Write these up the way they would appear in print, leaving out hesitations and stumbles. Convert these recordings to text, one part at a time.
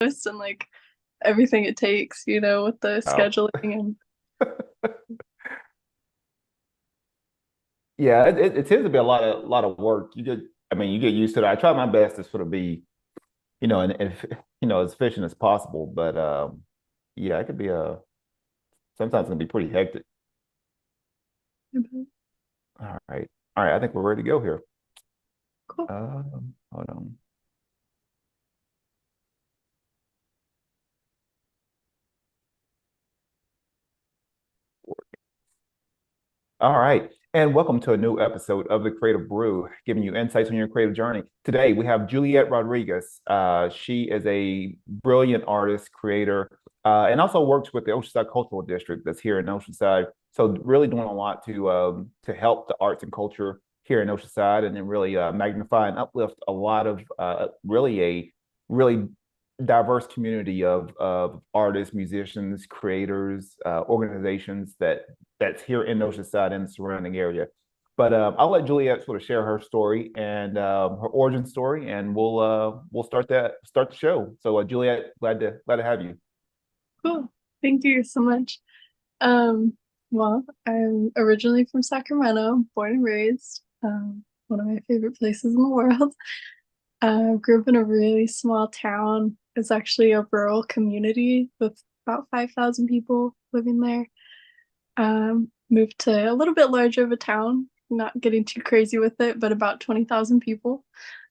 and like everything it takes, with the Oh, scheduling and yeah, it tends to be a lot of work. You get used to it. I try my best to sort of be, and as efficient as possible. But yeah, it could be sometimes it can be pretty hectic. Mhm. All right. I think we're ready to go here. Cool. Hold on. All right. And welcome to a new episode of The Creative Brew, giving you insights on your creative journey. Today, we have Juliet Rodriguez. She is a brilliant artist, creator, and also works with the Oceanside Cultural District that's here in Oceanside. So really doing a lot to help the arts and culture here in Oceanside and then really magnify and uplift a lot of really diverse community of artists, musicians, creators, organizations that's here in Oceanside and the surrounding area. But I'll let Juliet sort of share her story and her origin story, and we'll start the show. So Juliet, glad to have you. Cool. Thank you so much. Um, well, I'm originally from Sacramento, born and raised, one of my favorite places in the world. Grew up in a really small town. It's actually a rural community with about 5,000 people living there. Moved to a little bit larger of a town, not getting too crazy with it, but about 20,000 people.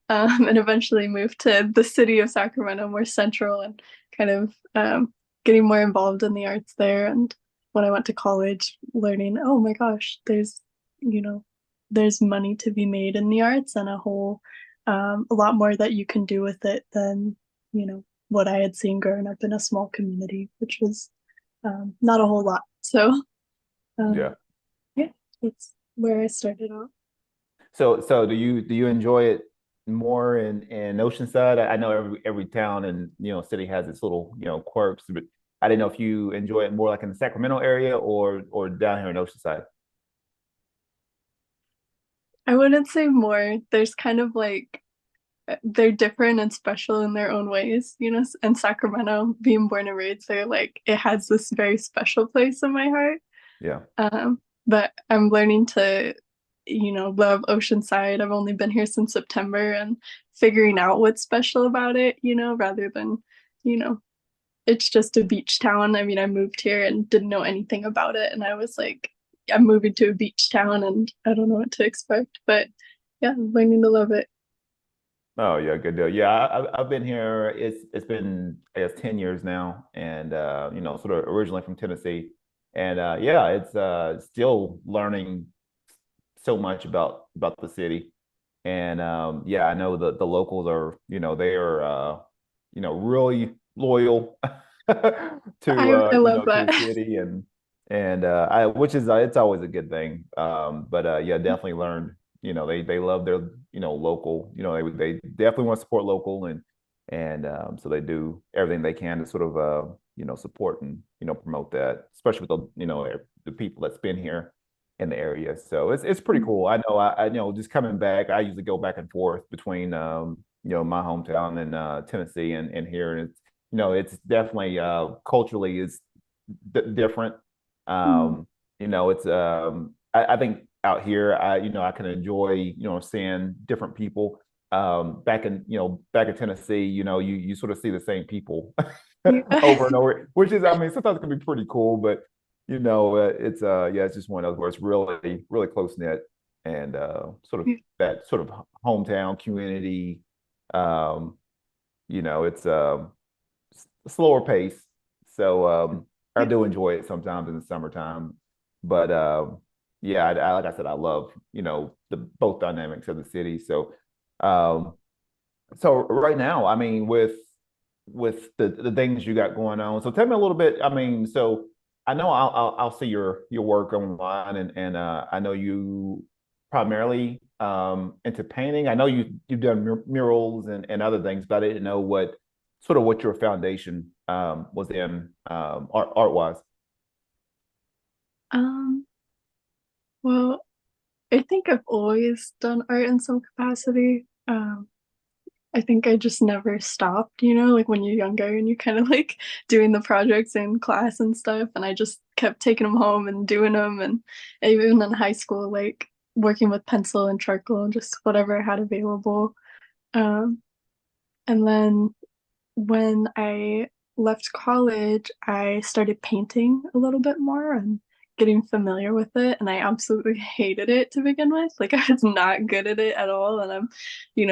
And eventually moved to the city of Sacramento, more central, and kind of getting more involved in the arts there. And when I went to college, learning, oh my gosh, you know, there's money to be made in the arts and a lot more that you can do with it than, what I had seen growing up in a small community, which was not a whole lot. So, um, Yeah. yeah, that's where I started out. So do you enjoy it more in Oceanside? I know every town and city has its little quirks, but I didn't know if you enjoy it more like in the Sacramento area or down here in Oceanside. I wouldn't say more. There's kind of like they're different and special in their own ways, and Sacramento, being born and raised there, like it has this very special place in my heart. Yeah. But I'm learning to, love Oceanside. I've only been here since September and figuring out what's special about it, rather than, you know, it's just a beach town. I mean, I moved here and didn't know anything about it, and I was like, I'm moving to a beach town and I don't know what to expect, but yeah, I'm learning to love it. Oh yeah, good deal. Yeah, I've been here. It's been I guess 10 years now, and sort of originally from Tennessee, and yeah, it's still learning so much about the city, and yeah, I know the locals are they are really loyal to I love to that. the city, and I which is it's always a good thing. But yeah, definitely learned they love their local. They definitely want to support local, and so they do everything they can to sort of support and promote that, especially with the people that's been here in the area. So it's pretty cool. I know I just coming back, I usually go back and forth between my hometown and Tennessee and here, and it's definitely culturally is different. Mm. It's I think out here I can enjoy seeing different people. Back in Tennessee, you sort of see the same people Yeah. over and over, which is, I mean, sometimes it can be pretty cool, but it's yeah, it's just one of those where it's really close knit and sort of that sort of hometown community. Um, it's slower pace, so I Yeah. do enjoy it sometimes in the summertime. But yeah, like I said, I love the both dynamics of the city. Um, so right now, I mean, with the things you got going on, so tell me a little bit. I mean, so I know I'll see your work online, and I know you primarily into painting. I know you've done murals and other things, but I didn't know what your foundation was in art wise. Um, well, I think I've always done art in some capacity. I think I just never stopped, like when you're younger and you're kind of like doing the projects in class and stuff. And I just kept taking them home and doing them. And even in high school, like working with pencil and charcoal and just whatever I had available. Um, and then when I left college, I started painting a little bit more and getting familiar with it. And I absolutely hated it to begin with. Like I was not good at it at all. And I'm,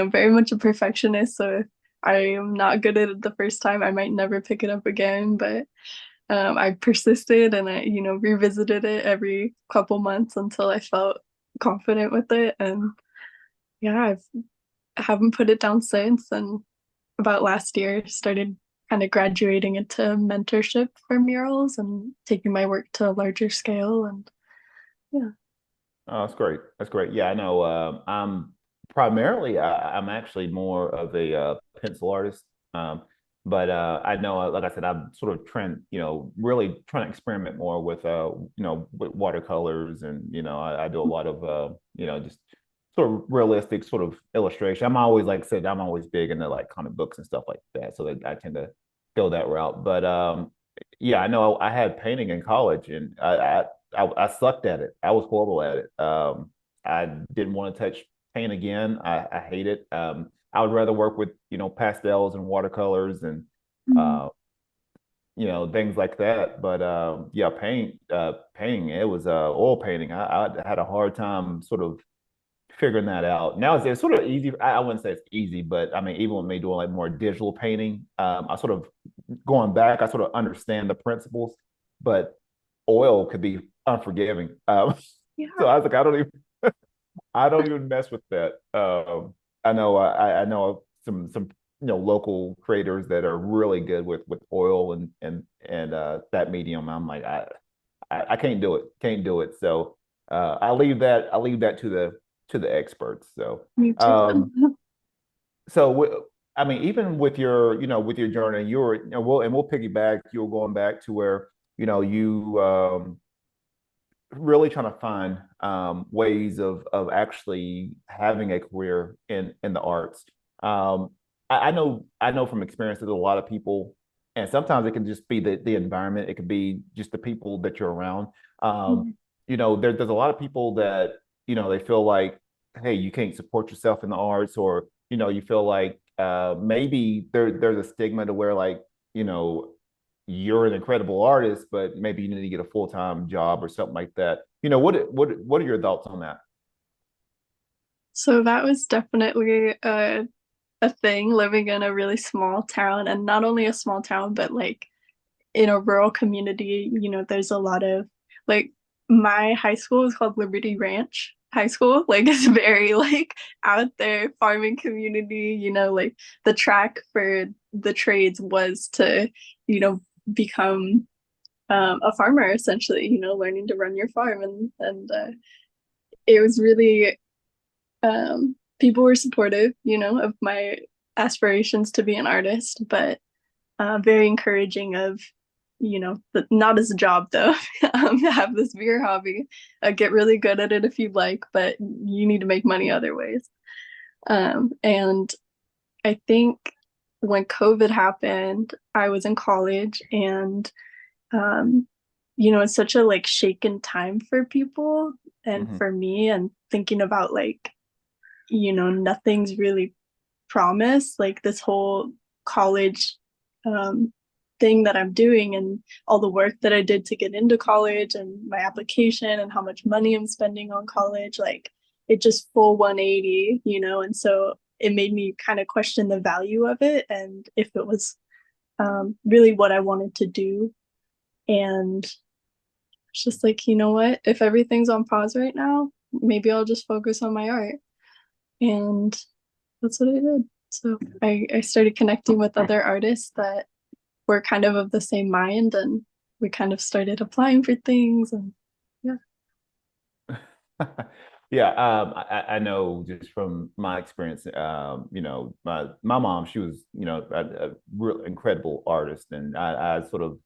very much a perfectionist. So if I am not good at it the first time, I might never pick it up again. But I persisted and I, revisited it every couple months until I felt confident with it. And yeah, I haven't put it down since. And about last year started kind of graduating into mentorship for murals and taking my work to a larger scale. And yeah. Oh, that's great. That's great. Yeah, I know. I'm primarily, I'm actually more of a pencil artist. Um, but I know, like I said, I'm sort of trying, really trying to experiment more with watercolors, and I do a lot of, just sort of realistic sort of illustration. I'm always, like I said, I'm always big into like comic books and stuff like that, so that I tend to go that route. But yeah, I know I had painting in college, and I sucked at it. I was horrible at it. I didn't want to touch paint again. I hate it. I would rather work with pastels and watercolors and Mm. uh, things like that. But yeah, painting. It was oil painting. I had a hard time sort of figuring that out. Now it's sort of easy. I wouldn't say it's easy, but I mean, even with me doing like more digital painting, I sort of going back, I sort of understand the principles, but oil could be unforgiving. So Yeah. I was like, I don't even mess with that. I know some local creators that are really good with oil and that medium. I'm like, I can't do it, can't do it. So I leave that to the experts. So Me too. I mean, even with your, with your journey, you were, we'll piggyback. You were going back to where, you really trying to find ways of actually having a career in the arts. Um, I know from experience that a lot of people, and sometimes it can just be the environment. It could be just the people that you're around. Um, Mm. there's a lot of people that they feel like, hey, you can't support yourself in the arts, or you feel like maybe there's a stigma to where like you know you're an incredible artist, but maybe you need to get a full-time job or something like that. What are your thoughts on that? So that was definitely a thing living in a really small town, and not only a small town, but like in a rural community, there's a lot of like my high school is called Liberty Ranch High School. Like it's very like out there farming community, like the track for the trades was to, you know, become a farmer essentially, learning to run your farm and it was really people were supportive, of my aspirations to be an artist, but very encouraging of not as a job though. Have this beer hobby, get really good at it if you'd like, but you need to make money other ways. And I think when COVID happened, I was in college and um, it's such a like shaken time for people and Hmm. for me and thinking about like, nothing's really promised, like this whole college um, thing that I'm doing and all the work that I did to get into college and my application and how much money I'm spending on college, like it just full 180, and so it made me kind of question the value of it and if it was really what I wanted to do. And it's just like, you know what? If everything's on pause right now, maybe I'll just focus on my art. And that's what I did. So I started connecting with other artists that were kind of the same mind, and we kind of started applying for things. And yeah. Yeah, I know just from my experience, my mom, she was, a real incredible artist, and I sort of,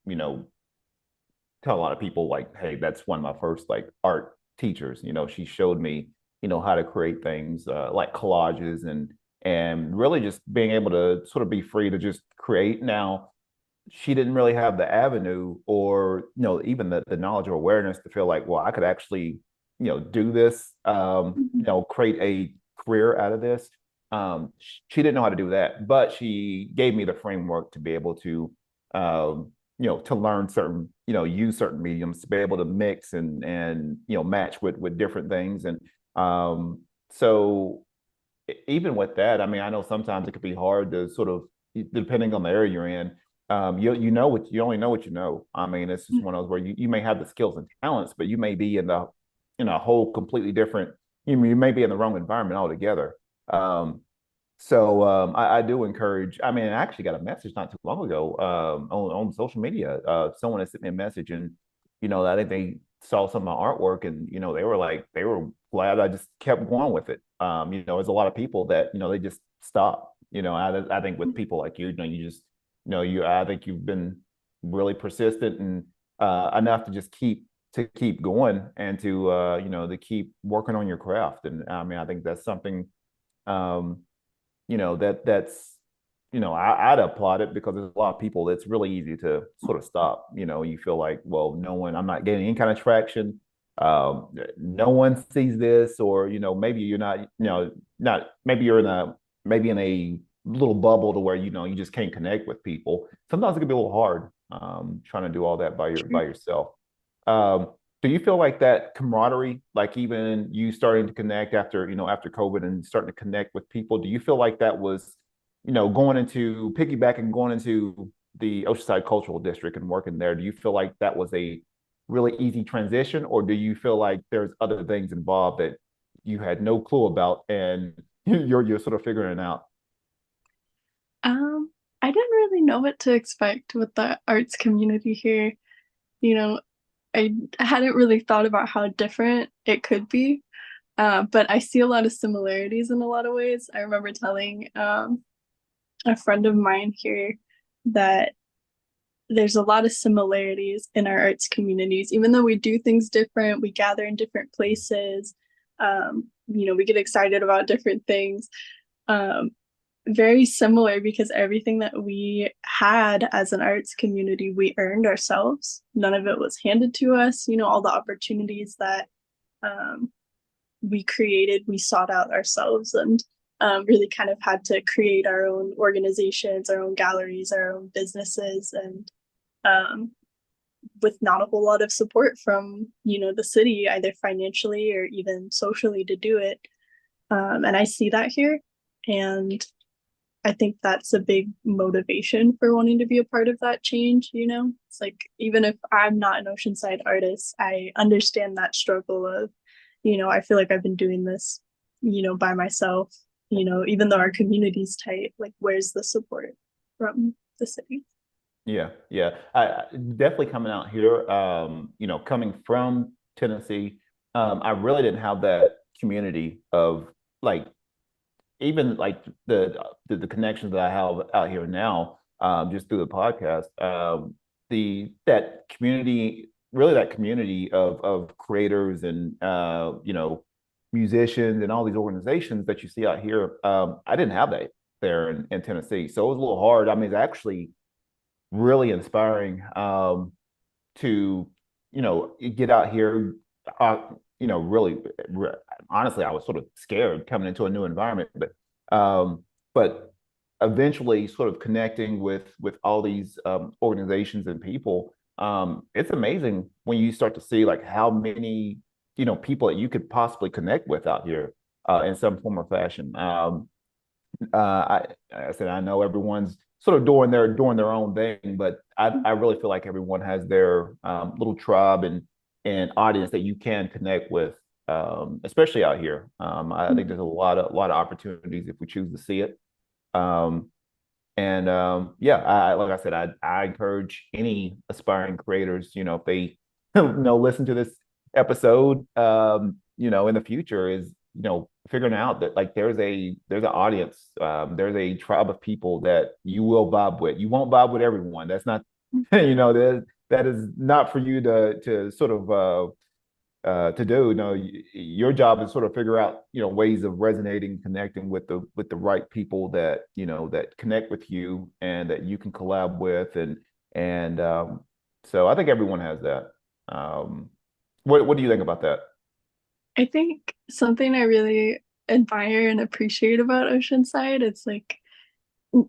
you know, tell a lot of people like, hey, that's one of my first like art teachers. She showed me, how to create things like collages and really just being able to sort of be free to just create. Now, she didn't really have the avenue or even the knowledge or awareness to feel like, well, I could actually do this, Mhm. create a career out of this. She didn't know how to do that, but she gave me the framework to be able to to learn certain, use certain mediums, to be able to mix and match with different things. And so even with that, I mean, I know sometimes it could be hard to sort of, depending on the area you're in, you know what you only know what you know. I mean, it's just one of those where you may have the skills and talents, but you may be in a whole completely different, you may be in the wrong environment altogether. I do encourage. I mean, I actually got a message not too long ago on social media. Someone had sent me a message, and I think they saw some of my artwork, and they were like, they were glad I just kept going with it. There's a lot of people that they just stop. I think with people like you, you just I think you've been really persistent and enough to just keep going and to keep working on your craft. And I mean, I think that's something um that's I'd applaud it, because there's a lot of people that's really easy to sort of stop. You feel like, well, no one, I'm not getting any kind of traction. No one sees this, or maybe you're not, not maybe you're in a little bubble to where you just can't connect with people. Sometimes it can be a little hard trying to do all that True. by yourself. Um, do you feel like that camaraderie, like even you starting to connect after COVID and starting to connect with people, do you feel like that was, going into piggyback and going into the Oceanside Cultural District and working there? Do you feel like that was a really easy transition, or do you feel like there's other things involved that you had no clue about and you're sort of figuring it out? Um, I didn't really know what to expect with the arts community here. You know, I hadn't really thought about how different it could be. But I see a lot of similarities in a lot of ways. I remember telling a friend of mine here that there's a lot of similarities in our arts communities. Even though we do things different, we gather in different places, we get excited about different things. Um, Very similar because everything that we had as an arts community, we earned ourselves. None of it was handed to us. All the opportunities that um, we created, we sought out ourselves and really kind of had to create our own organizations, our own galleries, our own businesses, and um, with not a whole lot of support from the city, either financially or even socially, to do it. And I see that here, and I think that's a big motivation for wanting to be a part of that change. It's like, even if I'm not an Oceanside artist, I understand that struggle of, I feel like I've been doing this, by myself, even though our community's tight, like, where's the support from the city? Yeah, yeah. I definitely coming out here, coming from Tennessee, I really didn't have that community of, like, even like the connections that I have out here now, just through the podcast. The that community, really that community of creators and musicians and all these organizations that you see out here. I didn't have that there in Tennessee, so it was a little hard. I mean, it's actually really inspiring to get out here. Uh, really, honestly, I was sort of scared coming into a new environment, but eventually, sort of connecting with all these organizations and people. It's amazing when you start to see like how many people that you could possibly connect with out here in some form or fashion. I said, I know everyone's sort of doing their own thing, but I really feel like everyone has their little tribe and audience that you can connect with, especially out here. I think there's a lot of opportunities if we choose to see it. Um, and yeah, like I said, I encourage any aspiring creators, if they listen to this episode, in the future, is figuring out that, like, there's an audience, there's a tribe of people that you will vibe with. You won't vibe with everyone. That's not, that is not for you to sort of to do. Your job is sort of figure out, ways of resonating, connecting with the right people that, that connect with you and that you can collab with, and so I think everyone has that. Um, what do you think about that? I think something I really admire and appreciate about Oceanside, it's like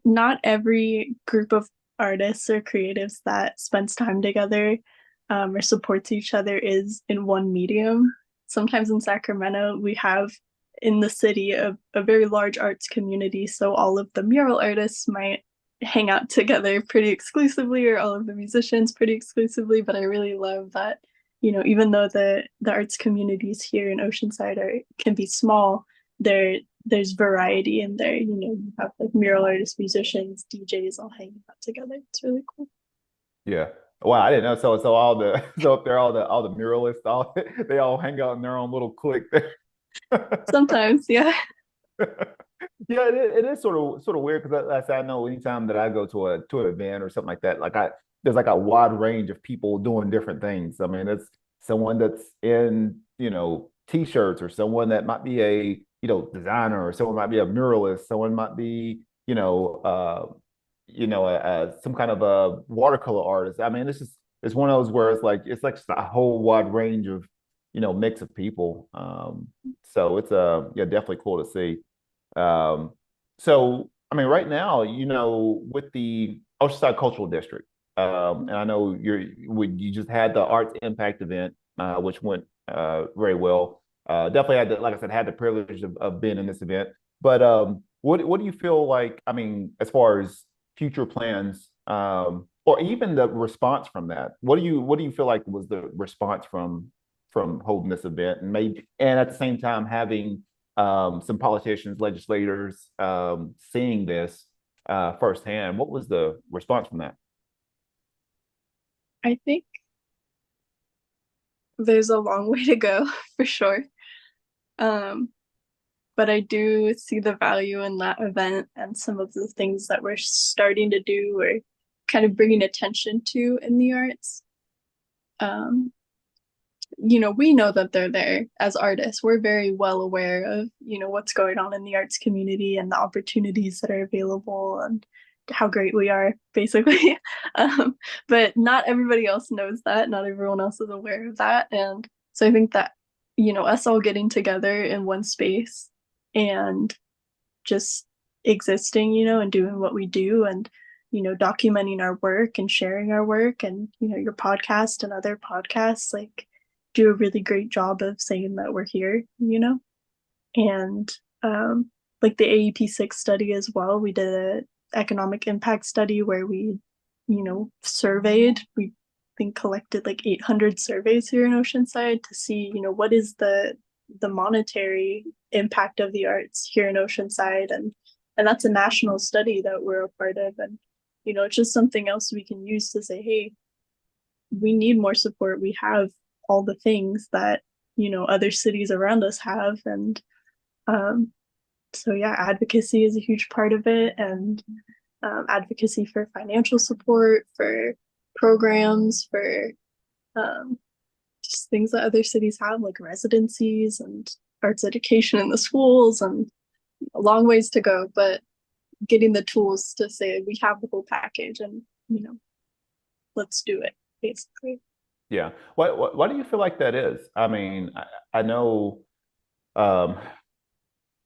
not every group of artists or creatives that spends time together or supports each other is in one medium. Sometimes in Sacramento, we have in the city a very large arts community. So all of the mural artists might hang out together pretty exclusively, or all of the musicians pretty exclusively. But I really love that, even though the arts communities here in Oceanside can be small, there's variety in there. You have like mural artists, musicians, DJs all hanging out together. It's really cool. Yeah. Wow, I didn't know. So all the so if they're all the muralists, all they all hang out in their own little clique there. Sometimes, yeah. Yeah, it is sort of weird because I know anytime that I go to an event or something like that, there's like a wide range of people doing different things. I mean, it's someone that's in, t-shirts, or someone that might be a, designer, or someone might be a muralist, someone might be, some kind of a watercolor artist. I mean, it's one of those where it's like just a whole wide range of, mix of people. So it's yeah, definitely cool to see. Um, so, I mean, right now, with the Oceanside Cultural District, and I know you just had the Arts Impact event, which went very well. Definitely had like I said, had the privilege of being in this event. But what do you feel like? I mean, as far as future plans, or even the response from that, what do you feel like was the response from holding this event, and at the same time having some politicians, legislators seeing this firsthand. What was the response from that? I think there's a long way to go for sure. Um, but I do see the value in that event and some of the things that we're starting to do or kind of bringing attention to in the arts. Um, we know that they're there as artists. We're very well aware of, what's going on in the arts community and the opportunities that are available and how great we are, basically. But not everybody else knows that. Not everyone else is aware of that. And so I think that, us all getting together in one space and just existing, and doing what we do and, documenting our work and sharing our work and, your podcast and other podcasts, like, do a really great job of saying that we're here. And like the AEP6 study as well, we did an economic impact study where we, surveyed, we think collected like 800 surveys here in Oceanside to see, what is the monetary impact of the arts here in Oceanside, and that's a national study that we're a part of, and it's just something else we can use to say, hey, we need more support. We have all the things that other cities around us have, and um, so yeah, advocacy is a huge part of it, and advocacy for financial support, for programs, for um, just things that other cities have, like residencies and arts education in the schools, and a long ways to go, but getting the tools to say we have the whole package and let's do it, basically. Yeah. Why do you feel like that is? I mean, I know um,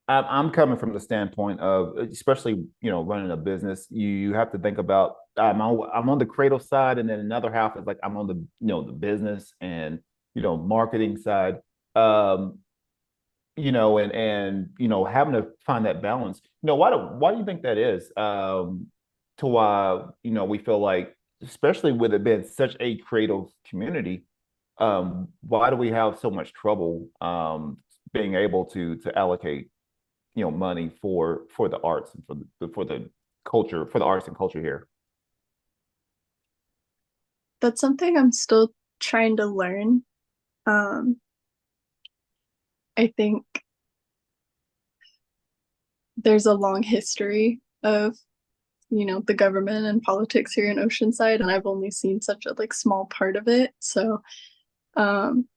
I'm coming from the standpoint of, especially, running a business, you have to think about, I'm on the creative side, and then another half is like I'm on the, the business and, marketing side. Um, and having to find that balance. Why do you think that is? To why, we feel like, especially with it being such a creative community, why do we have so much trouble being able to allocate, money for the arts and for the culture, for the arts and culture here? That's something I'm still trying to learn. um I think there's a long history of the government and politics here in Oceanside, and I've only seen such a like small part of it. So um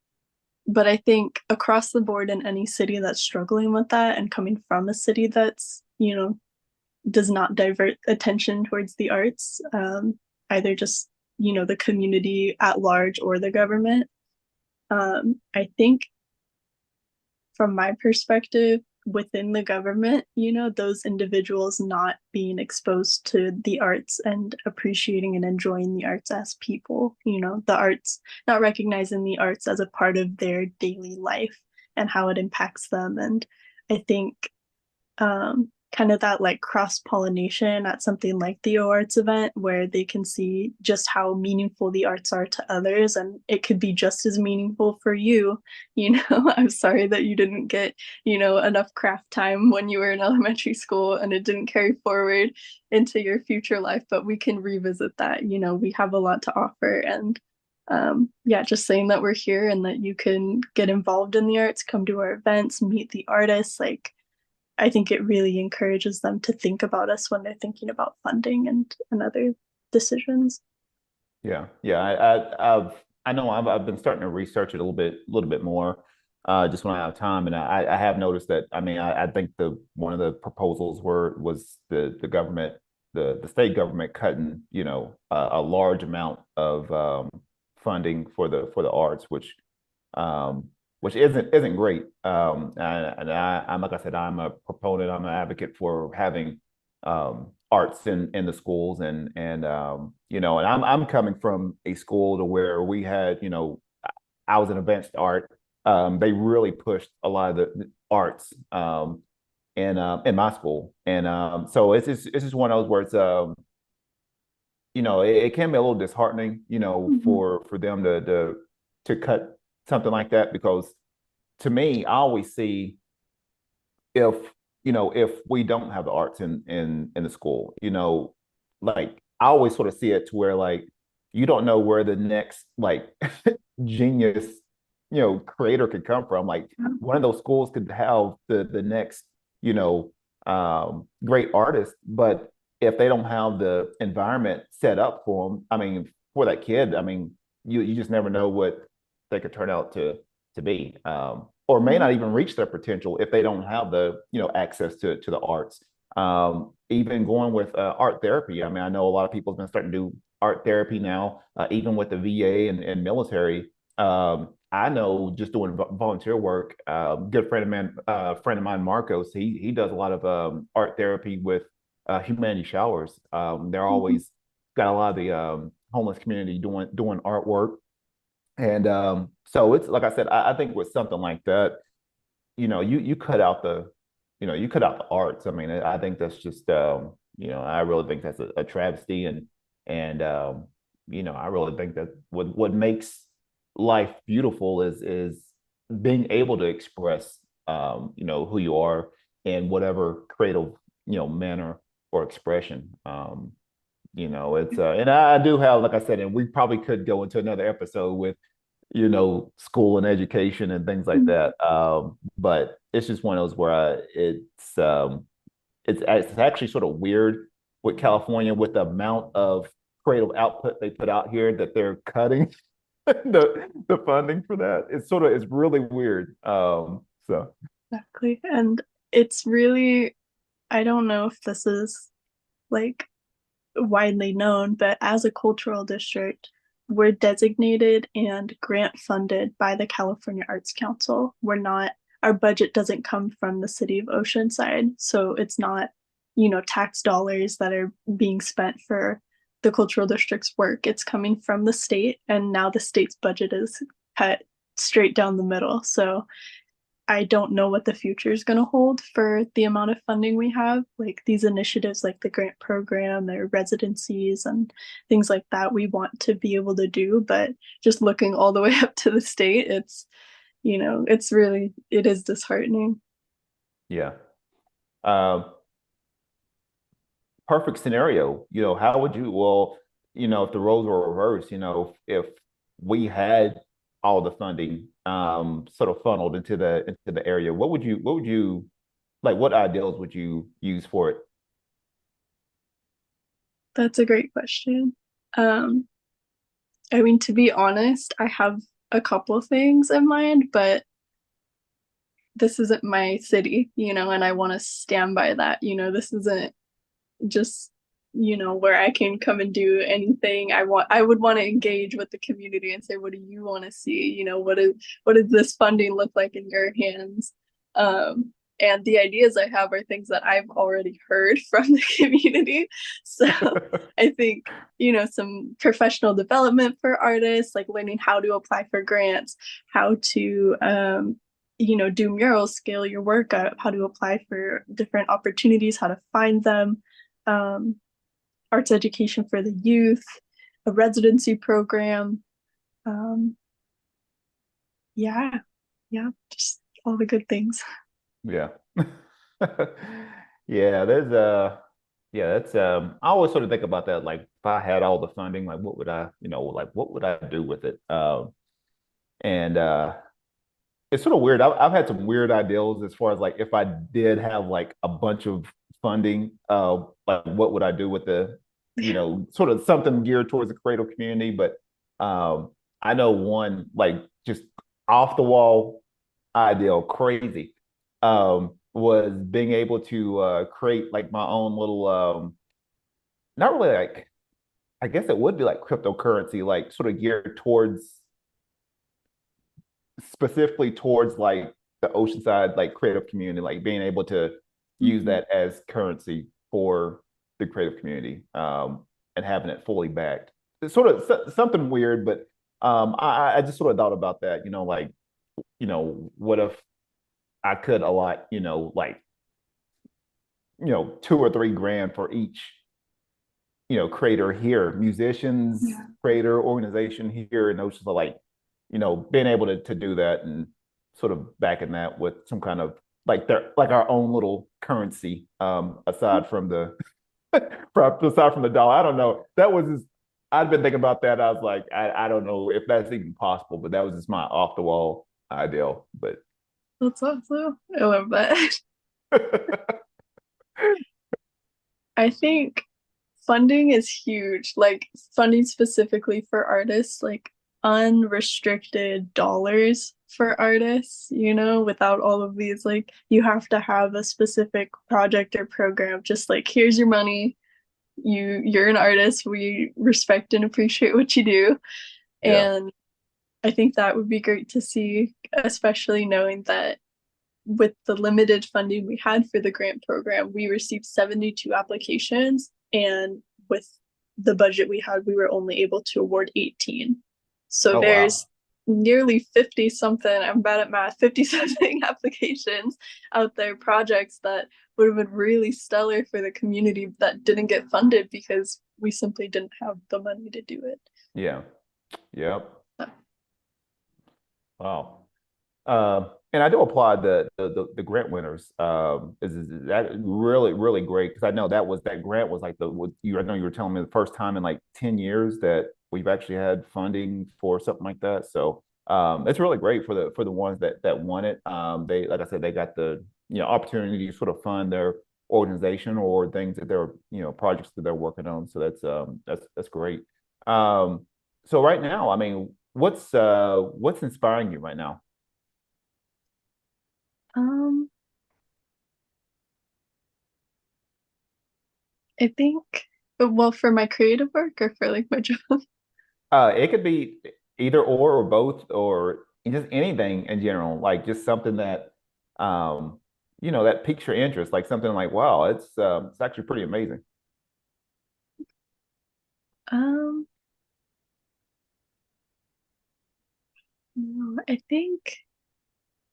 But I think across the board in any city that's struggling with that and coming from a city that's, does not divert attention towards the arts, either just, the community at large or the government. I think from my perspective, within the government, those individuals not being exposed to the arts and appreciating and enjoying the arts as people, the arts, not recognizing the arts as a part of their daily life and how it impacts them. And I think kind of that like cross pollination at something like the arts event where they can see just how meaningful the arts are to others and it could be just as meaningful for you. I'm sorry that you didn't get enough craft time when you were in elementary school and it didn't carry forward into your future life, but we can revisit that. We have a lot to offer. And yeah, just saying that we're here and that you can get involved in the arts, come to our events, meet the artists, like I think it really encourages them to think about us when they're thinking about funding and other decisions. Yeah, yeah. I know I've been starting to research it a little bit more, just when I have time, and I have noticed that. I mean, I think the one of the proposals was the government, the state government cutting, a large amount of funding for the arts, which isn't great. I'm like I said, I'm a proponent, I'm an advocate for having arts in the schools, and I'm coming from a school to where we had, I was in advanced art. They really pushed a lot of the arts in my school, and so it's just one of those where it's it can be a little disheartening, Mhm. for them to cut something like that, because to me, I always see, if if we don't have the arts in the school, like I always sort of see it to where, like, you don't know where the next, like, genius, creator could come from. Like, one of those schools could have the next, you know great artist, but if they don't have the environment set up for them, I mean, for that kid, I mean, you just never know what they could turn out to be, or may not even reach their potential if they don't have the, access to the arts. Even going with art therapy. I mean, I know a lot of people have been starting to do art therapy now, even with the VA and military. I know, just doing volunteer work. Good friend of mine, Marcos. He does a lot of art therapy with humanity showers. They're Mhm. always got a lot of the homeless community doing artwork, and so it's like I said, I think with something like that, you cut out you cut out the arts. I mean, I think that's just, I really think that's a travesty, and I really think that what makes life beautiful is being able to express, who you are in whatever creative, manner or expression. It's and I do have, like I said, and we probably could go into another episode with, school and education and things like that. But it's just one of those where it's actually sort of weird with California, with the amount of creative output they put out here, that they're cutting the funding for that. It's really weird. So Exactly. And it's really, I don't know if this is like widely known, but as a cultural district, we're designated and grant funded by the California Arts Council. We're not, our budget doesn't come from the city of Oceanside. So it's not, tax dollars that are being spent for the cultural district's work. It's coming from the state. And now the state's budget is cut straight down the middle. So I don't know what the future is going to hold for the amount of funding we have. Like these initiatives, like the grant program, their residencies, and things like that, we want to be able to do. But just looking all the way up to the state, it's really, it is disheartening. yeah. Um, Perfect scenario, how would you, well, if the roles were reversed, if we had all the funding sort of funneled into the area, what would you like, what ideals would you use for it? That's a great question. Um, I mean, to be honest, I have a couple things in mind, but this isn't my city, and I want to stand by that. This isn't just, where I can come and do anything I would want to engage with the community and say, what do you want to see? What does this funding look like in your hands? And the ideas I have are things that I've already heard from the community. So I think, some professional development for artists, like learning how to apply for grants, how to do murals, scale your work up, how to apply for different opportunities, how to find them, um, arts education for the youth, a residency program. Um, yeah, yeah, just all the good things. Yeah. Yeah, there's yeah, that's I always sort of think about that. Like if I had all the funding, like what would I, like what would I do with it? And it's sort of weird. I've had some weird ideals as far as like if I did have like a bunch of funding, like what would I do with the, sort of something geared towards the creative community. But I know one like just off the wall ideal, crazy, was being able to create like my own little not really like I guess it would be like cryptocurrency, like sort of geared towards specifically towards like the Oceanside like creative community, like being able to use Mhm. that as currency for the creative community, and having it fully backed. It's sort of something weird, but I just sort of thought about that, like, what if I could allot, like, 2 or 3 grand for each, creator here, musicians, Yeah. creator organization here, and those just like, being able to do that and sort of backing that with some kind of like their like our own little currency, aside from the aside from the dollar. I don't know. That was just I'd been thinking about that. I was like, I don't know if that's even possible, but that was just my off the wall ideal. But That's awesome. I love that. I think funding is huge, like funding specifically for artists, like unrestricted dollars for artists, without all of these, like you have to have a specific project or program, just like here's your money, you're an artist, we respect and appreciate what you do. yeah. And I think that would be great to see, especially knowing that with the limited funding we had for the grant program, we received 72 applications, and with the budget we had, we were only able to award 18. So Oh there's wow. nearly 50 something, I'm bad at math, 50 something applications out there, projects that would have been really stellar for the community that didn't get funded because we simply didn't have the money to do it. Yeah. Yep. So, Wow. And I do applaud the grant winners. Is that really really great? Because I know that grant was like the what you I know you were telling me the first time in like 10 years that we've actually had funding for something like that. So it's really great for the ones that won it. They like I said they got the opportunity to sort of fund their organization or things that they're projects that they're working on. So that's great. Um, so right now, I mean, what's inspiring you right now? um, I think, well, for my creative work or for like my job. It could be either or both or just anything in general, like just something that that piques your interest, like something like, wow, it's actually pretty amazing. Um, I think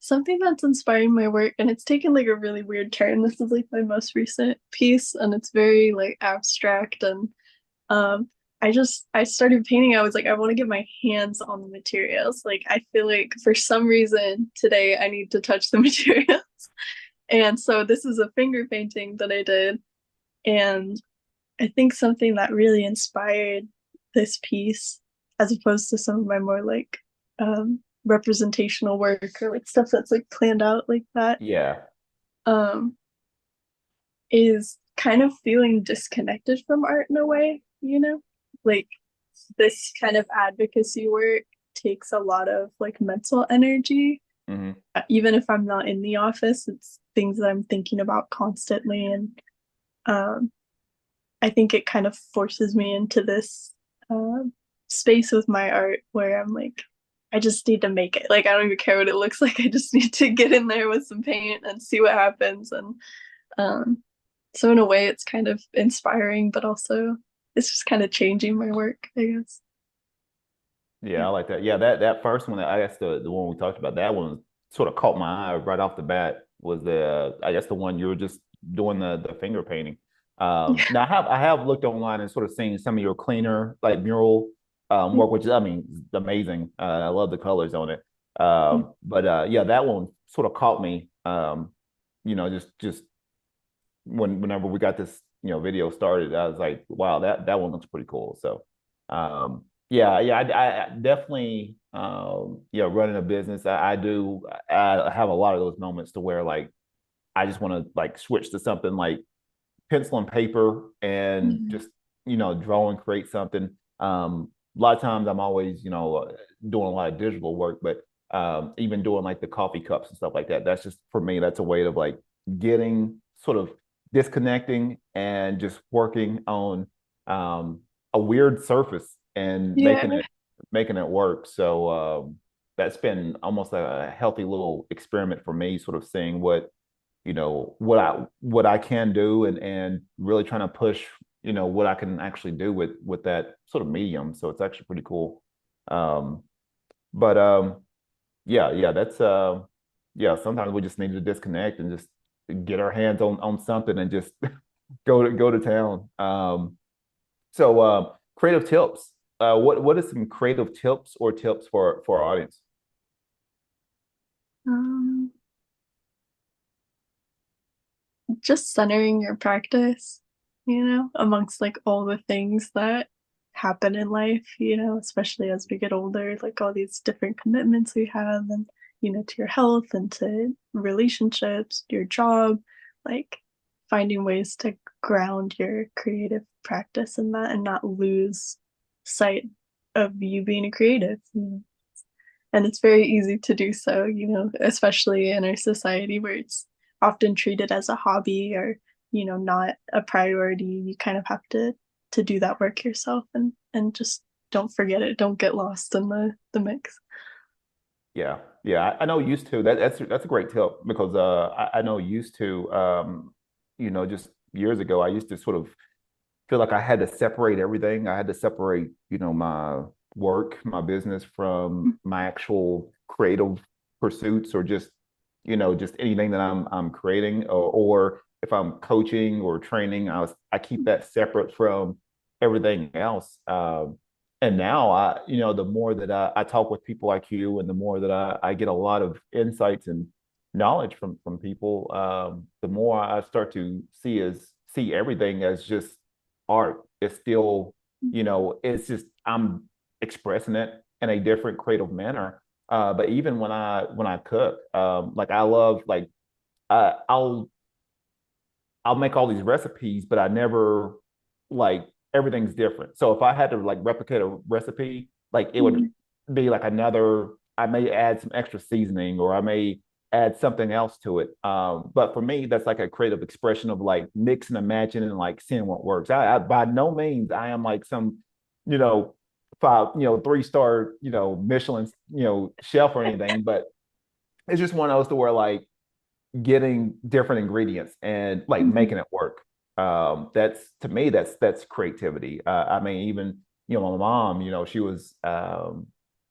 something that's inspiring my work, and it's taken like a really weird turn. This is like my most recent piece, and it's very like abstract. And um, I started painting. I was like, I want to get my hands on the materials. Like, I feel like for some reason today I need to touch the materials. And so this is a finger painting that I did, and I think something that really inspired this piece, as opposed to some of my more like representational work or like stuff that's like planned out like that, Yeah. um, is kind of feeling disconnected from art in a way, like this kind of advocacy work takes a lot of like mental energy. Hmm. Even if I'm not in the office, it's things that I'm thinking about constantly. And um, I think it kind of forces me into this uh, space with my art where I'm like, I just need to make it. Like, I don't even care what it looks like. I just need to get in there with some paint and see what happens. And um, so, in a way, it's kind of inspiring, but also it's just kind of changing my work, I guess. Yeah, Yeah. I like that. Yeah, that first one, I guess the one we talked about, that one sort of caught my eye right off the bat. Was the I guess the one you were just doing the finger painting. Now I have looked online and sort of seen some of your cleaner like mural work, which I mean is amazing. I love the colors on it. But yeah, that one sort of caught me. Just whenever we got this video started, I was like, wow, that one looks pretty cool. So yeah, yeah, I definitely yeah, running a business, I do. I have a lot of those moments to where like I just want to like switch to something like pencil and paper and Mhm. just draw and create something. A lot of times I'm always doing a lot of digital work, but even doing like the coffee cups and stuff like that. That's just for me. That's a way of like getting sort of disconnecting and just working on a weird surface and making Yeah. it work. So that's been almost a healthy little experiment for me, sort of seeing what I can do and really trying to push what I can actually do with that sort of medium. So it's actually pretty cool. Um, but yeah, yeah, that's yeah. Sometimes we just need to disconnect and just get our hands on something and just go to town. So creative tips. What is some creative tips or tips for our audience? Um, just centering your practice, amongst like all the things that happen in life, especially as we get older, like all these different commitments we have, and, to your health and to relationships, your job, like finding ways to ground your creative practice in that and not lose sight of you being a creative. And it's very easy to do so, especially in our society where it's often treated as a hobby or, not a priority. You kind of have to do that work yourself and just don't forget it. Don't get lost in the mix. Yeah, yeah, I know used to that's a great tip because I know used to just years ago I used to sort of feel like I had to separate everything. I had to separate my work, my business from my actual creative pursuits or just anything that I'm creating or if I'm coaching or training, I keep that separate from everything else. And now the more that I talk with people like you and the more that I get a lot of insights and knowledge from people, the more I start to see everything as just art. It's still, it's just I'm expressing it in a different creative manner. But even when I cook, like I love like I, I'll I'll make all these recipes, but I never like everything's different. So if I had to like replicate a recipe, like it would Mhm. be like another, I may add some extra seasoning or I may add something else to it. But for me, that's like a creative expression of like mixing and matching and like seeing what works. I by no means I am like some, you know, five, 3-star, Michelin, chef or anything, but it's just one of those to where like getting different ingredients and like Mhm. making it work. That's to me, that's creativity. I mean, even my mom, she was,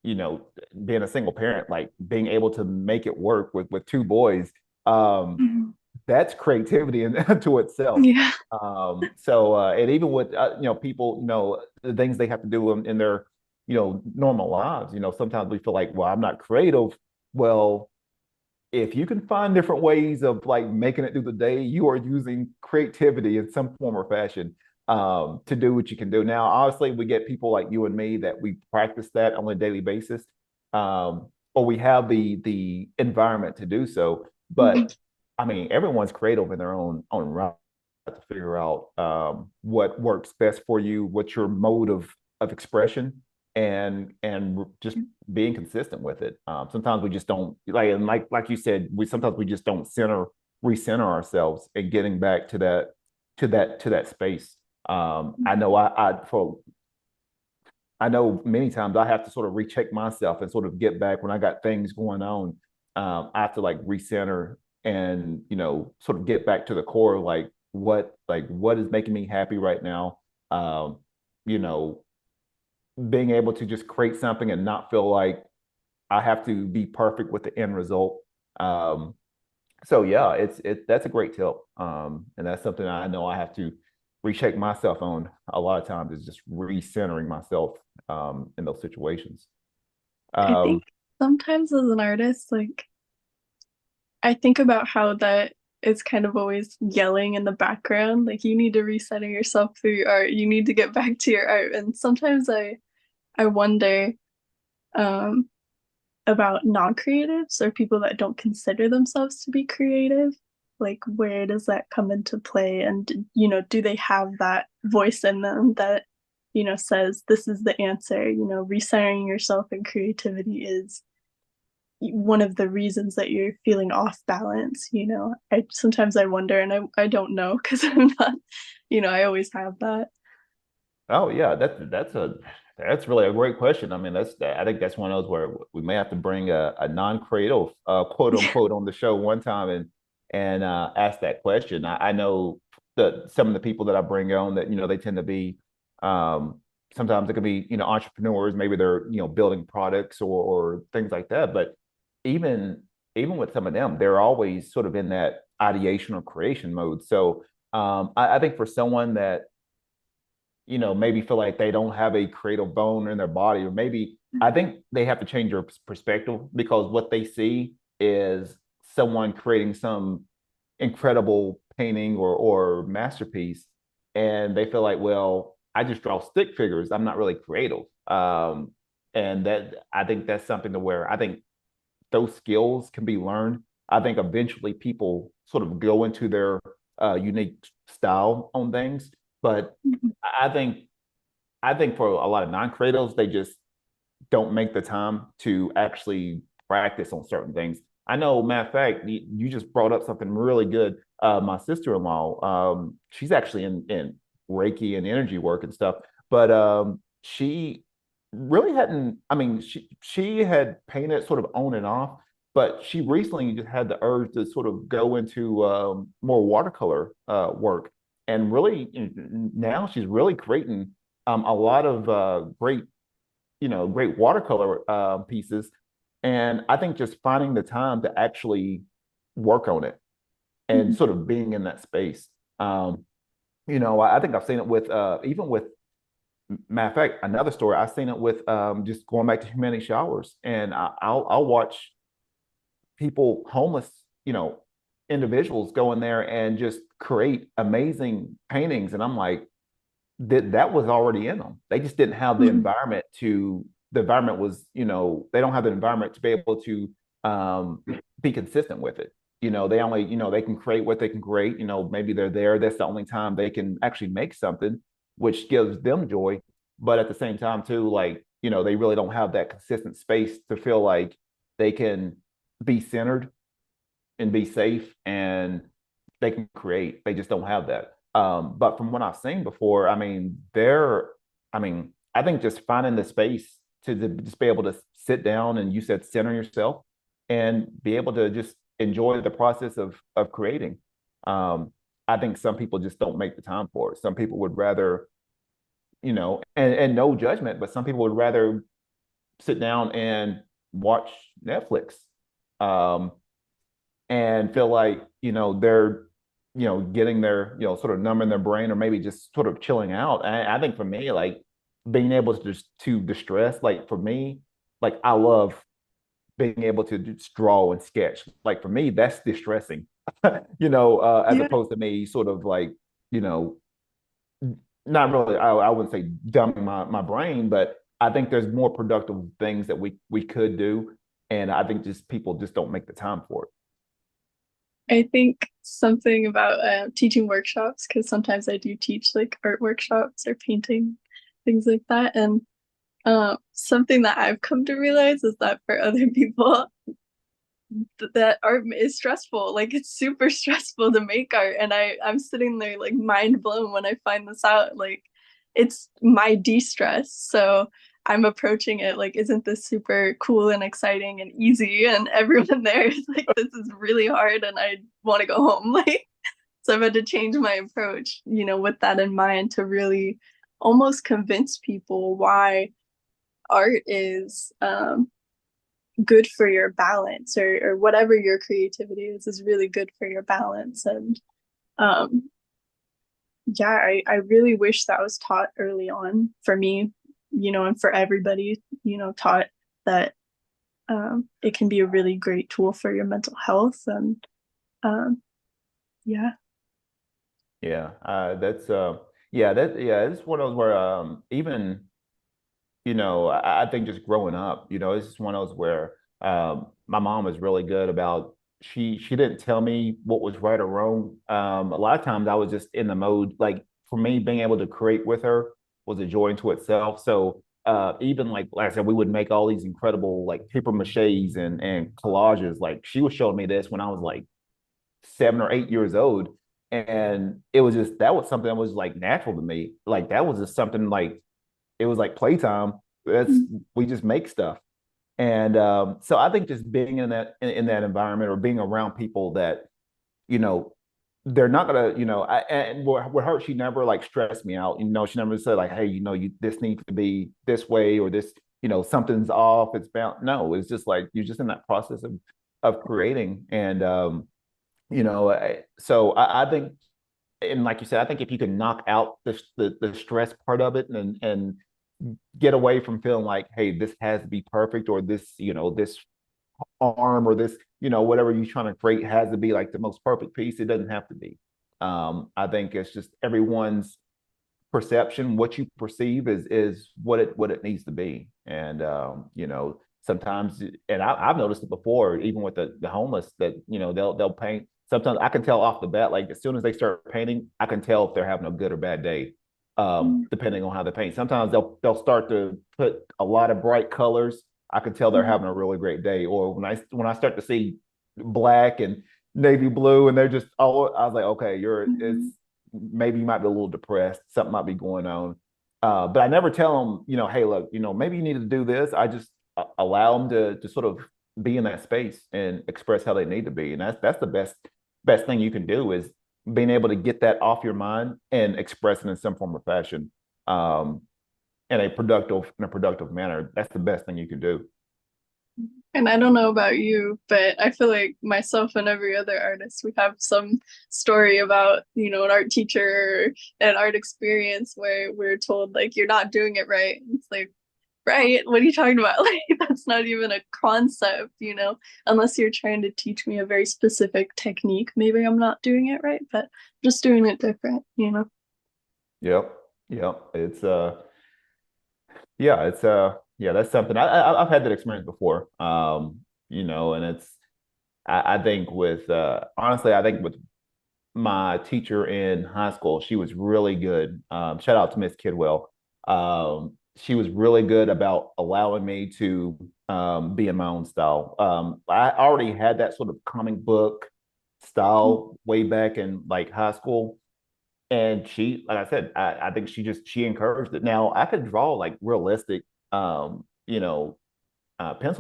being a single parent, like being able to make it work with two boys. Um, Mhm. that's creativity in to itself. Yeah. And even with people, the things they have to do in their normal lives. Sometimes we feel like, well, I'm not creative. Well, if you can find different ways of like making it through the day, you are using creativity in some form or fashion to do what you can do. Now, obviously, we get people like you and me that we practice that on a daily basis, or we have the environment to do so. Mhm. But I mean, everyone's creative in their own right to figure out what works best for you, what's your mode of expression, and just being consistent with it. Sometimes we just don't like, and like you said, we just don't recenter ourselves and getting back to that space. I know I know many times I have to sort of recheck myself and sort of get back when I got things going on. I have to like recenter and sort of get back to the core of what is making me happy right now. Um, you know, being able to just create something and not feel like I have to be perfect with the end result. Um, so yeah, that's a great tip. And that's something I know I have to recheck myself on a lot of times is just recentering myself in those situations. I think Um, sometimes as an artist, like I think about how that is kind of always yelling in the background, like you need to recenter yourself through your art. You need to get back to your art. And sometimes I wonder um about non-creatives or people that don't consider themselves to be creative. Like where does that come into play? And do they have that voice in them that says this is the answer? Recentering yourself in creativity is one of the reasons that you're feeling off balance. I sometimes I wonder, and I don't know because I'm not, I always have that. oh yeah, that's really a great question. I mean, I think that's one of those where we may have to bring a non-creative quote unquote on the show one time and ask that question. I know that some of the people that I bring on that they tend to be um, sometimes it could be entrepreneurs, maybe they're building products or things like that. But even even with some of them, they're always sort of in that ideation or creation mode. So I think for someone that maybe feel like they don't have a creative bone in their body, or maybe I think they have to change their perspective because what they see is someone creating some incredible painting or masterpiece, and they feel like, well, I just draw stick figures. I'm not really creative. And that I think that's something to where I think those skills can be learned. I think eventually people sort of go into their unique style on things, but I think for a lot of non-creatives, they just don't make the time to actually practice on certain things. I know, matter of fact, you just brought up something really good. My sister-in-law, she's actually in Reiki and energy work and stuff, but she really hadn't. I mean, she had painted sort of on and off, but she recently just had the urge to sort of go into more watercolor work, and really now she's really creating a lot of great watercolor pieces. And I think just finding the time to actually work on it and Mhm. sort of being in that space. Um, I think I've seen it with even with matter of fact, another story. I've seen it with just going back to humanity showers, and I'll watch people homeless, individuals go in there and just create amazing paintings, and I'm like, that was already in them. They just didn't have the Mhm. environment to. The environment was, they don't have the environment to be able to um, be consistent with it. They only, they can create what they can create. Maybe they're there. That's the only time they can actually make something, which gives them joy. But at the same time, too, like, they really don't have that consistent space to feel like they can be centered and be safe and they can create. They just don't have that. But from what I've seen before, I mean, I think just finding the space to just be able to sit down and you said center yourself and be able to just enjoy the process of creating. Um, I think some people just don't make the time for it. Some people would rather, and no judgment, but some people would rather sit down and watch Netflix. Um, and feel like they're getting their sort of numbing their brain or maybe just sort of chilling out. I think for me, like being able to just to distress, like for me, like I love being able to just draw and sketch. Like for me, that's distressing. As Yeah, opposed to me sort of like you know not really, I wouldn't say dumbing my brain, but I think there's more productive things that we could do, and I think just people just don't make the time for it. I think something about teaching workshops because sometimes I do teach like art workshops or painting things like that, and something that I've come to realize is that for other people, that art is stressful. Like it's super stressful to make art, and I'm sitting there like mind blown when I find this out. Like it's my de-stress. So I'm approaching it like, isn't this super cool and exciting and easy? And everyone there is like, this is really hard, and I want to go home. Like so I've had to change my approach, with that in mind to really almost convince people why art is good for your balance, or whatever your creativity is really good for your balance. And um yeah, I really wish that was taught early on for me, and for everybody, taught that it can be a really great tool for your mental health. And um yeah. Yeah, yeah, it's one of those where even I think just growing up, it's just one of those where my mom was really good about she didn't tell me what was right or wrong. A lot of times I was just in the mode, like for me, being able to create with her was a joy into itself. So even like I said, we would make all these incredible like paper maches and collages. Like she was showing me this when I was like 7 or 8 years old. And it was just that was something that was like natural to me. Like that was just something like it was like playtime. That's we just make stuff. And so I think just being in that environment or being around people that, you know, they're not gonna, and with her, she never like stressed me out. She never said like, hey, you this needs to be this way or this, something's off, it's bound. No, it's just like you're just in that process of creating. And so I think, and like you said, I think if you can knock out the stress part of it and get away from feeling like, hey, this has to be perfect or this, this arm or this, whatever you're trying to create has to be like the most perfect piece. It doesn't have to be. I think it's just everyone's perception, what you perceive is what it needs to be. And sometimes, and I've noticed it before, even with the homeless that they'll paint. Sometimes I can tell off the bat, like as soon as they start painting, I can tell if they're having a good or bad day, depending on how they paint. Sometimes they'll start to put a lot of bright colors. I can tell they're having a really great day. Or when I start to see black and navy blue, and they're just all, I was like, okay, it's maybe you might be a little depressed, something might be going on. But I never tell them, hey, look, maybe you need to do this. I just allow them to sort of be in that space and express how they need to be, and that's the best thing you can do is being able to get that off your mind and express it in some form or fashion, um, in a productive manner. That's the best thing you can do. And I don't know about you, but I feel like myself and every other artist, we have some story about, an art teacher, an art experience where we're told like you're not doing it right. It's like, right, what are you talking about? Like that's not even a concept, unless you're trying to teach me a very specific technique. Maybe I'm not doing it right, but just doing it different. Yep, yep. Yeah, that's something I've had that experience before. And I think with honestly, I think with my teacher in high school, she was really good. Shout out to Miss Kidwell. She was really good about allowing me to be in my own style. I already had that sort of comic book style way back in like high school. And she, like I said, I think she encouraged it. Now I could draw like realistic, pencil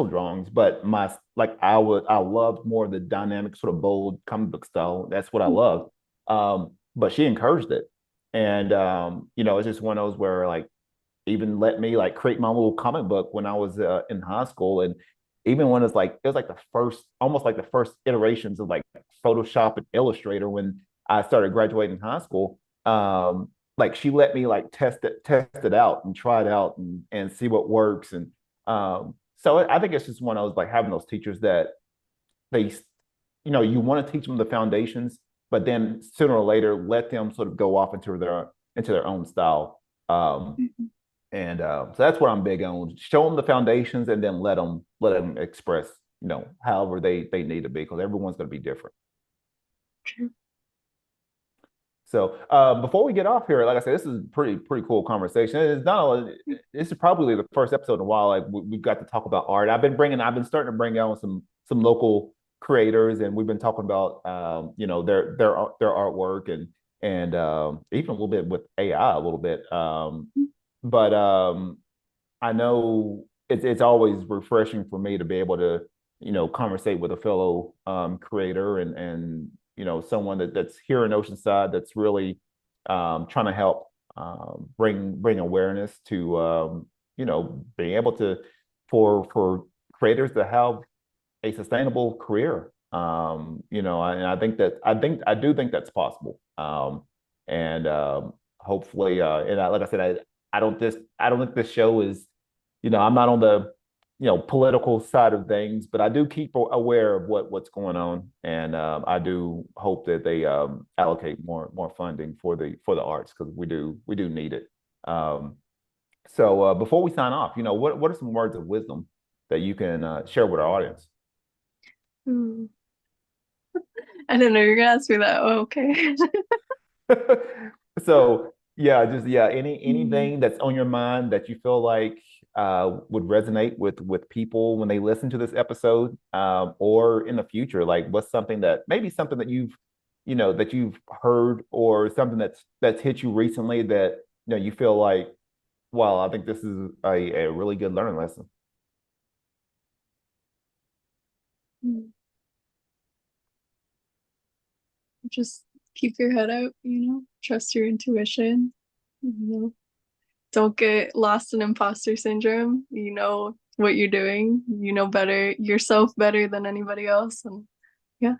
drawings, but I loved more the dynamic, sort of bold comic book style. That's what I loved. But she encouraged it, and it's just one of those where like even let me like create my little comic book when I was in high school, and even when it was like the first, almost like the first iterations of like Photoshop and Illustrator when I started graduating high school. Like she let me like test it out and try it out and see what works. And so I think it's just one of those like having those teachers that they, you want to teach them the foundations, but then sooner or later let them sort of go off into their own style. And so that's what I'm big on. Show them the foundations and then let them express, however they need to be, because everyone's going to be different. True. So before we get off here, like I said, this is a pretty cool conversation. It's not a, this is probably the first episode in a while like we've got to talk about art. I've been starting to bring out some local creators, and we've been talking about their artwork and even a little bit with AI a little bit. But I know it's always refreshing for me to be able to, conversate with a fellow creator and someone that's here in Oceanside that's really trying to help bring awareness to being able to for creators to have a sustainable career. And I do think that's possible. And hopefully, like I said, I don't think this show is, I'm not on the, political side of things, but I do keep aware of what's going on, and I do hope that they allocate more funding for the arts because we do need it. So before we sign off, what are some words of wisdom that you can share with our audience? Ooh, I didn't know you were gonna ask me that. Oh, okay. So yeah, just yeah, Mm, anything that's on your mind that you feel like would resonate with people when they listen to this episode, or in the future, like what's something that maybe something that that you've heard or something that's hit you recently that you feel like, well, I think this is a really good learning lesson. mm. Just keep your head up, trust your intuition, you know, don't get lost in imposter syndrome. You know what you're doing, you know better yourself better than anybody else. And yeah.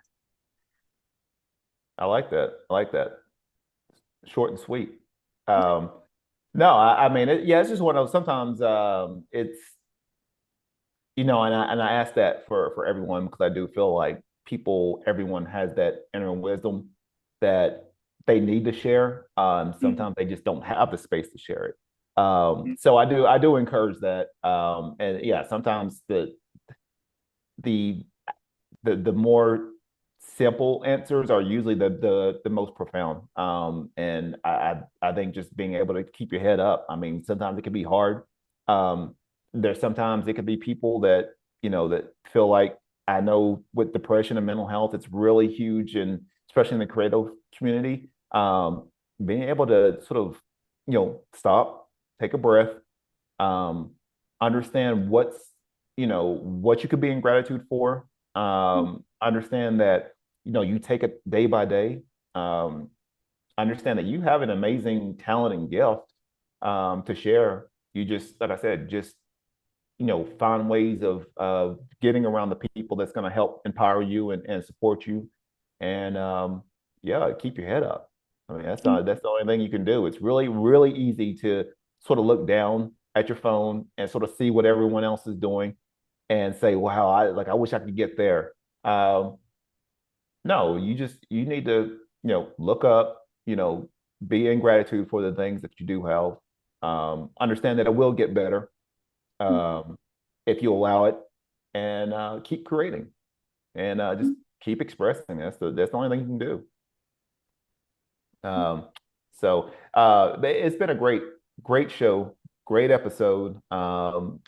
I like that. I like that. Short and sweet. Um, no, I mean, yeah, it's just one of those. Sometimes it's and I ask that for everyone because I do feel like everyone has that inner wisdom that they need to share. Mhm. Sometimes they just don't have the space to share it. So I do encourage that. And yeah, sometimes the the more simple answers are usually the most profound. And I think just being able to keep your head up. I mean, sometimes it can be hard. There's sometimes it could be people that that feel like I know with depression and mental health, it's really huge, and especially in the creative community, being able to sort of stop, take a breath, um, understand what you could be in gratitude for. Understand that you take it day by day. Um, understand that you have an amazing talent and gift to share. You just, like I said, just find ways of getting around the people that's going to help empower you and support you, and yeah, keep your head up. I mean, that's the only thing you can do. It's really easy to sort of look down at your phone and sort of see what everyone else is doing and say, "Wow, I wish I could get there." Um, no, you need to look up, be in gratitude for the things that you do have. Understand that it will get better um, if you allow it, and keep creating and just keep expressing. That's the only thing you can do. Um, so it's been a great show, great episode.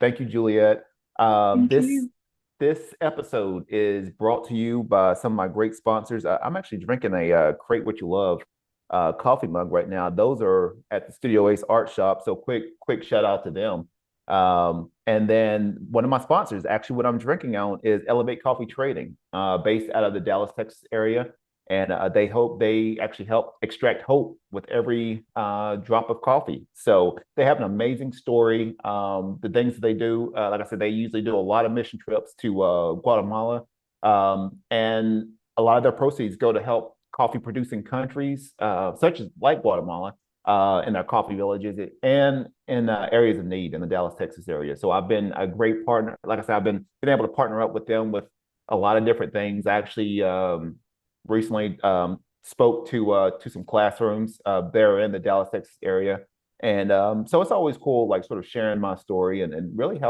Thank you, Juliet. Thank This you. this episode is brought to you by some of my great sponsors. I'm actually drinking a Create What You Love coffee mug right now. Those are at the Studio Ace Art Shop. So quick shout out to them. And then one of my sponsors, actually, what I'm drinking on is Elevate Coffee Trading, based out of the Dallas, Texas area, and they actually help extract hope with every drop of coffee. So they have an amazing story. The things that they do, like I said, they usually do a lot of mission trips to Guatemala, and a lot of their proceeds go to help coffee producing countries, such as like Guatemala, in their coffee villages and in areas of need in the Dallas, Texas area. So I've been a great partner. Like I said, I've been able to partner up with them with a lot of different things. I actually recently spoke to some classrooms there in the Dallas, Texas area. And so it's always cool, like sort of sharing my story and really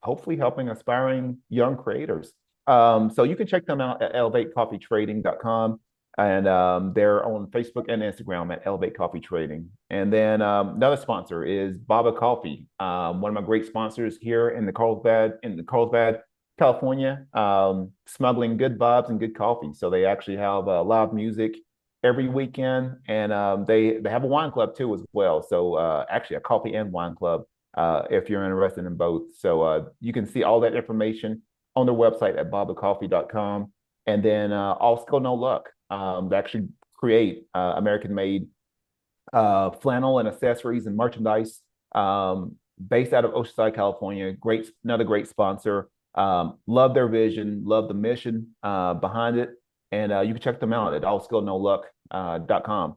hopefully helping aspiring young creators. So you can check them out at elevatecoffeetrading.com. And they're on Facebook and Instagram at Elevate Coffee Trading. And then another sponsor is Baba Coffee, one of my great sponsors here in the Carlsbad, California, smuggling good vibes and good coffee. So they actually have live music every weekend, and they have a wine club too as well. So actually, a coffee and wine club if you're interested in both. So you can see all that information on their website at babacoffee.com. And then All Skill No Luck. They actually create American-made flannel and accessories and merchandise based out of Oceanside, California. Another great sponsor. Love their vision, love the mission behind it, and you can check them out at allskillnoluck.com.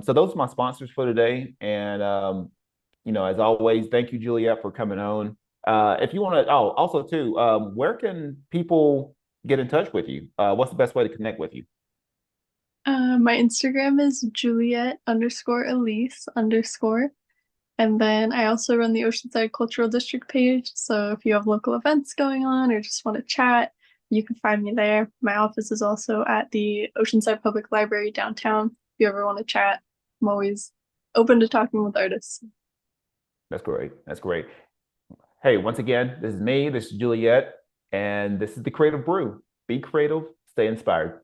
So those are my sponsors for today, and as always, thank you, Juliet, for coming on. If you want to, oh, also too, where can people get in touch with you? What's the best way to connect with you? My Instagram is Juliet underscore Elise underscore. And then I also run the Oceanside Cultural District page. So if you have local events going on or just want to chat, you can find me there. My office is also at the Oceanside Public Library downtown. If you ever want to chat, I'm always open to talking with artists. That's great. That's great. Hey, once again, this is me, this is Juliet, and this is the Creative Brew. Be creative, stay inspired.